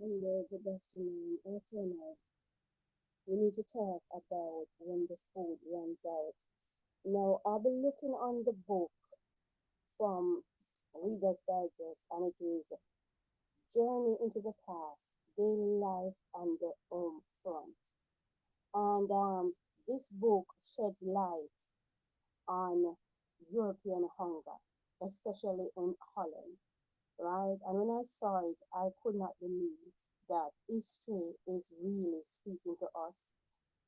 Hello, good afternoon. Okay, now we need to talk about when the food runs out. Now, I've been looking on the book from Reader's Digest, and it is Journey into the Past, Daily Life on the Home Front. And this book sheds light on European hunger, especially in Holland, right? And when I saw it, I could not believe that history is really speaking to us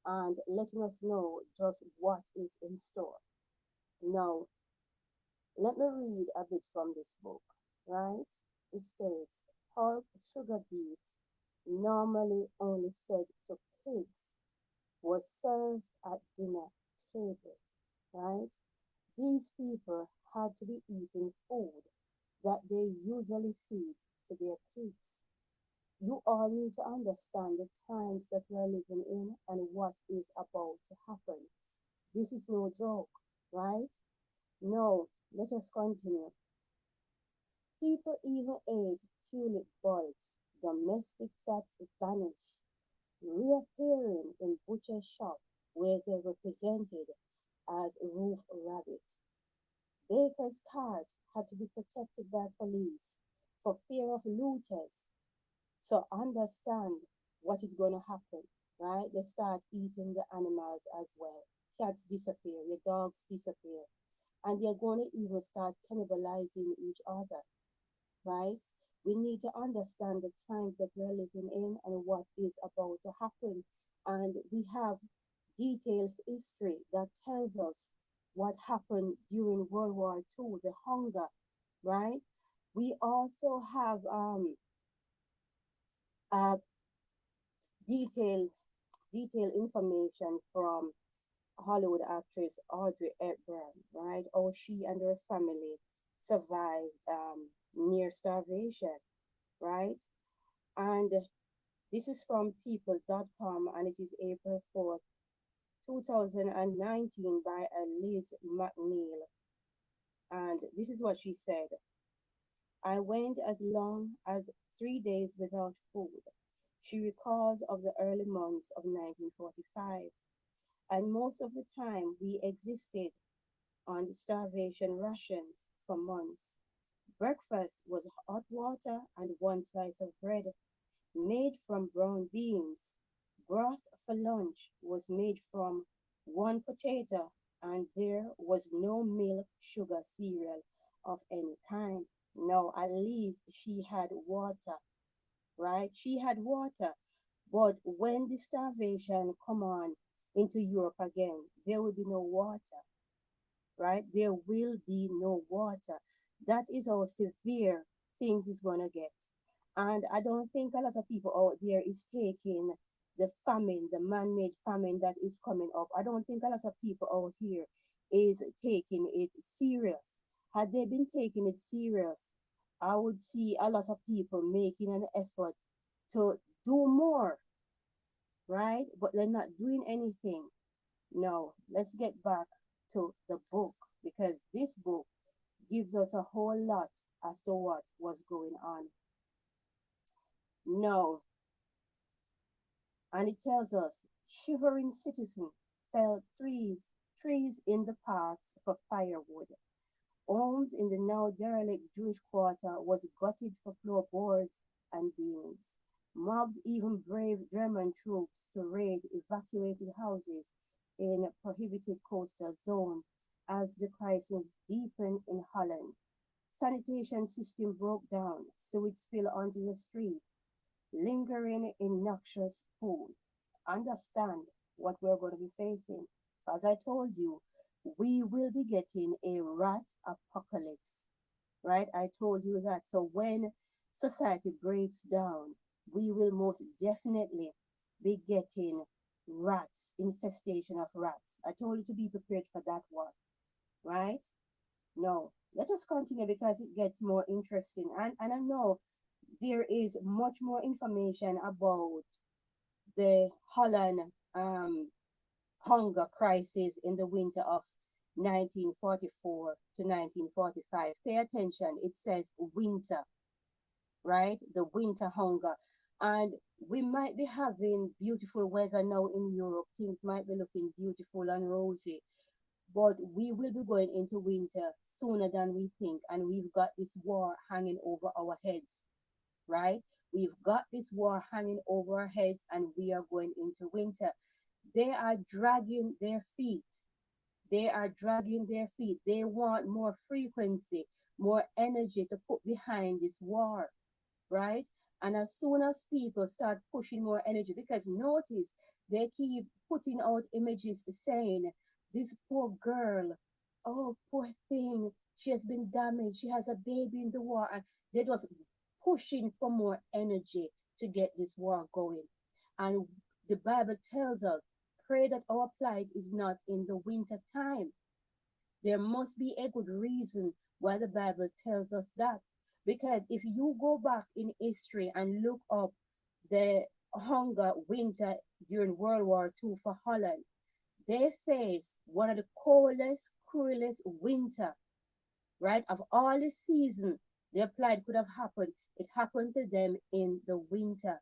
and letting us know just what is in store. Now, let me read a bit from this book, right? It states pulp sugar beet, normally only fed to pigs, was served at dinner table, right? These people had to be eating food that they usually feed to their pigs. You all need to understand the times that we're living in and what is about to happen. This is no joke, right? No, let us continue. People even ate tulip bulbs. Domestic cats vanished, reappearing in butcher shop where they were presented as roof rabbit. Baker's cart had to be protected by police for fear of looters. So understand what is going to happen, right? They start eating the animals as well. Cats disappear, your dogs disappear, and they're going to even start cannibalizing each other, right? We need to understand the times that we're living in and what is about to happen. And we have detailed history that tells us what happened during World War II, the hunger, right? We also have uh, detailed detailed information from Hollywood actress Audrey Hepburn, right? How she and her family survived near starvation, right? And this is from people.com and it is April 4th, 2019 by Liz McNeil. And this is what she said. I went as long as 3 days without food. She recalls of the early months of 1945. And most of the time we existed on starvation rations for months. Breakfast was hot water and one slice of bread made from brown beans. Broth for lunch was made from one potato, and there was no milk, sugar, cereal of any kind. No, at least she had water, right? She had water. But when the starvation come on into Europe again, there will be no water, right? There will be no water. That is how severe things is going to get. And I don't think a lot of people out there is taking the famine, the man-made famine that is coming up. I don't think a lot of people out here is taking it serious. Had they been taking it serious, I would see a lot of people making an effort to do more, right? But they're not doing anything. No, let's get back to the book because this book gives us a whole lot as to what was going on. No, and it tells us shivering citizen felled trees in the parks for firewood. Homes in the now derelict Jewish quarter was gutted for floorboards and beams. Mobs even braved German troops to raid evacuated houses in prohibited coastal zone as the crisis deepened in Holland. Sanitation system broke down, sewage spill onto the street, lingering in noxious food. Understand what we're going to be facing. As I told you, we will be getting a rat apocalypse, right? I told you that. So when society breaks down, we will most definitely be getting rats, infestation of rats. I told you to be prepared for that one, right? No, let us continue because it gets more interesting. And I know there is much more information about the Holland hunger crisis in the winter of 1944 to 1945. Pay attention, it says winter, right? The winter hunger. And we might be having beautiful weather now in Europe. Things might be looking beautiful and rosy, but we will be going into winter sooner than we think. And we've got this war hanging over our heads, right? We've got this war hanging over our heads, and we are going into winter. They are dragging their feet. They are dragging their feet. They want more frequency, more energy to put behind this war, right? And as soon as people start pushing more energy, because notice they keep putting out images saying, this poor girl, oh, poor thing, she has been damaged, she has a baby in the war. And they're just pushing for more energy to get this war going. And the Bible tells us, pray that our plight is not in the winter time. There must be a good reason why the Bible tells us that. Because if you go back in history and look up the hunger winter during World War II for Holland, they faced one of the coldest, cruelest winter, right? Of all the season they applied could have happened, it happened to them in the winter,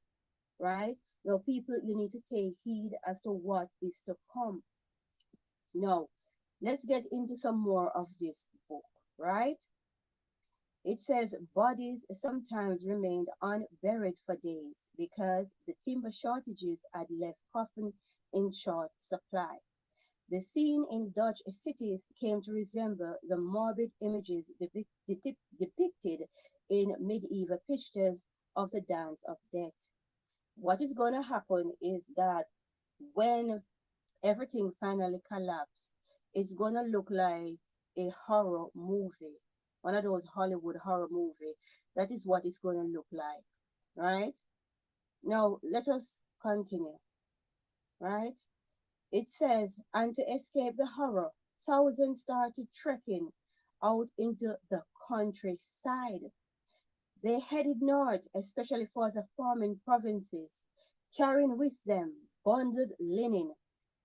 right? Now, people, you need to take heed as to what is to come. Now, let's get into some more of this book, right? It says bodies sometimes remained unburied for days because the timber shortages had left coffin in short supply. The scene in Dutch cities came to resemble the morbid images depicted in medieval pictures of the dance of death. What is going to happen is that when everything finally collapses, it's going to look like a horror movie, one of those Hollywood horror movie. That is what it's going to look like, right? Now, let us continue, right? It says, and to escape the horror, thousands started trekking out into the countryside. They headed north, especially for the farming provinces, carrying with them bundled linen,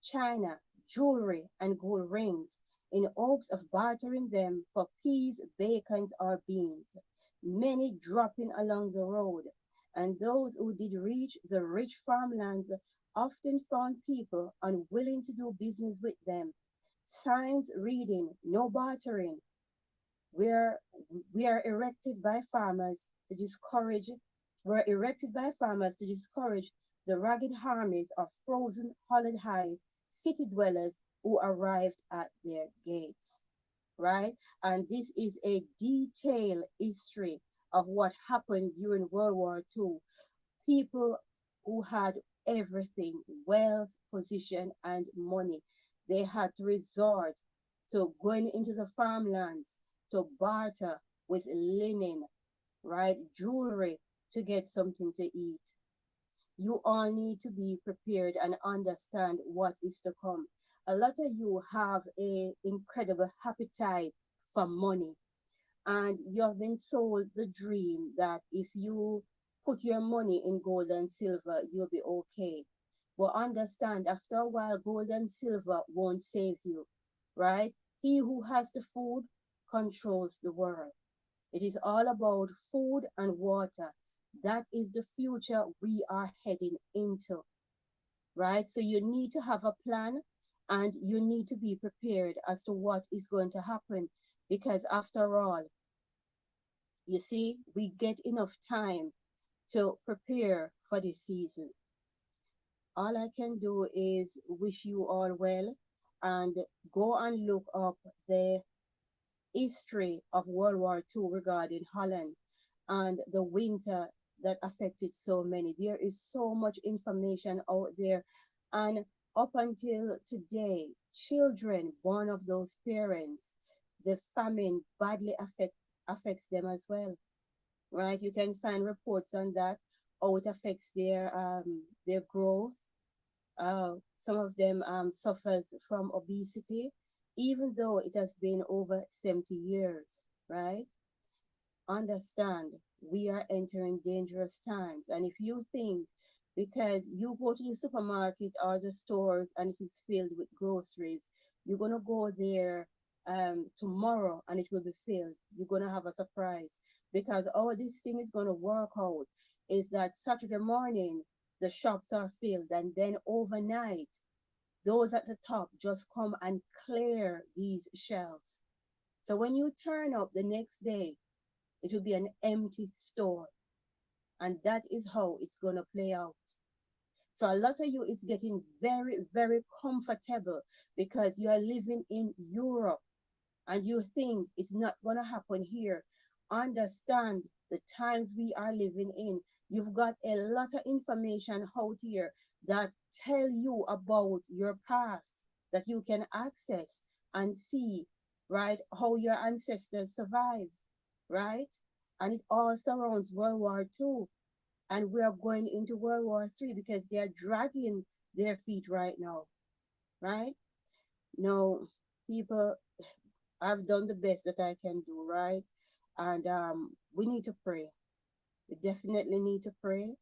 china, jewelry, and gold rings, in hopes of bartering them for peas, bacon, or beans, many dropping along the road. And those who did reach the rich farmlands often found people unwilling to do business with them. Signs reading, no bartering, were, were erected by farmers to discourage the ragged armies of frozen holiday city dwellers who arrived at their gates, right? And this is a detailed history of what happened during World War II. People who had everything, wealth, position, and money, they had to resort to going into the farmlands to barter with linen, right? Jewelry to get something to eat. You all need to be prepared and understand what is to come. A lot of you have a incredible appetite for money, and you have been sold the dream that if you put your money in gold and silver, you'll be okay. But understand, after a while, gold and silver won't save you, right? He who has the food controls the world. It is all about food and water. That is the future we are heading into, right? So you need to have a plan and you need to be prepared as to what is going to happen because after all, you see, we get enough time to prepare for this season. All I can do is wish you all well and go and look up the history of World War II regarding Holland and the winter that affected so many. There is so much information out there. And up until today, children born of those parents, the famine affects them as well, right? You can find reports on that, how it affects their growth. Some of them suffers from obesity, even though it has been over 70 years, right? Understand, we are entering dangerous times. And if you think because you go to the supermarket or the stores and it is filled with groceries, you're going to go there tomorrow and it will be filled, you're going to have a surprise because all this thing is going to work out. is that Saturday morning the shops are filled, and then overnight those at the top just come and clear these shelves. So when you turn up the next day, it will be an empty store. And that is how it's going to play out. So a lot of you is getting very, very comfortable because you are living in Europe and you think it's not going to happen here. Understand the times we are living in. You've got a lot of information out here that tell you about your past that you can access and see, right, how your ancestors survived, right? And it all surrounds World War II. And we are going into World War III because they are dragging their feet right now, right? No, people, I've done the best that I can do, right? And we need to pray. We definitely need to pray,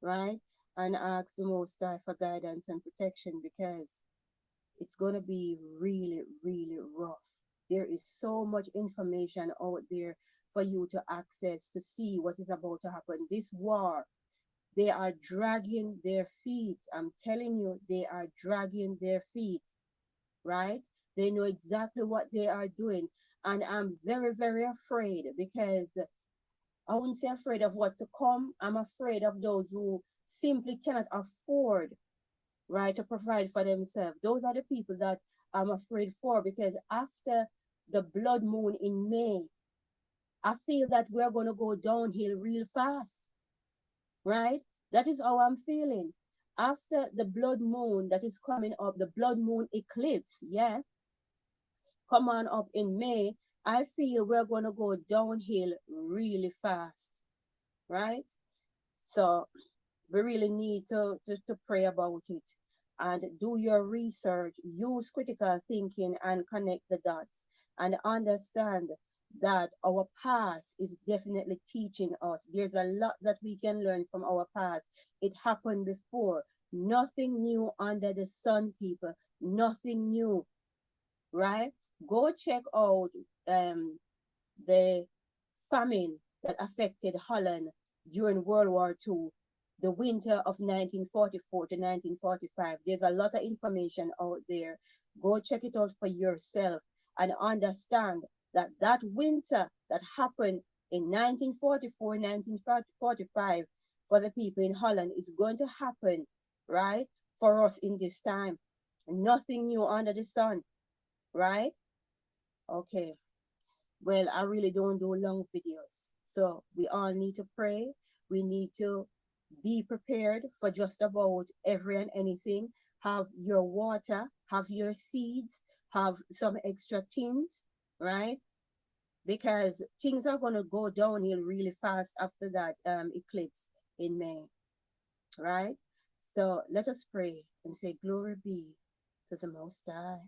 right? And ask the Most High for guidance and protection because it's going to be really, really rough. There is so much information out there for you to access to see what is about to happen. This war, they are dragging their feet. I'm telling you, they are dragging their feet, right? They know exactly what they are doing. And I'm very, very afraid because I wouldn't say afraid of what to come. I'm afraid of those who simply cannot afford, right, to provide for themselves. Those are the people that I'm afraid for because after the blood moon in May, I feel that we're going to go downhill real fast, right? That is how I'm feeling. After the blood moon that is coming up, the blood moon eclipse, yeah, come on up in May, I feel we're going to go downhill really fast, right? So we really need to pray about it and do your research, use critical thinking and connect the dots and understand that our past is definitely teaching us. There's a lot that we can learn from our past. It happened before. Nothing new under the sun, people. Nothing new, right? Go check out the famine that affected Holland during World War II, the winter of 1944 to 1945. There's a lot of information out there. Go check it out for yourself and understand that that winter that happened in 1944, 1945 for the people in Holland is going to happen, right, for us in this time. Nothing new under the sun, right? Okay. Well, I really don't do long videos. So we all need to pray. We need to be prepared for just about every and anything. Have your water, have your seeds, have some extra things, right? Because things are going to go downhill really fast after that eclipse in May, right? So let us pray and say, Glory be to the Most High.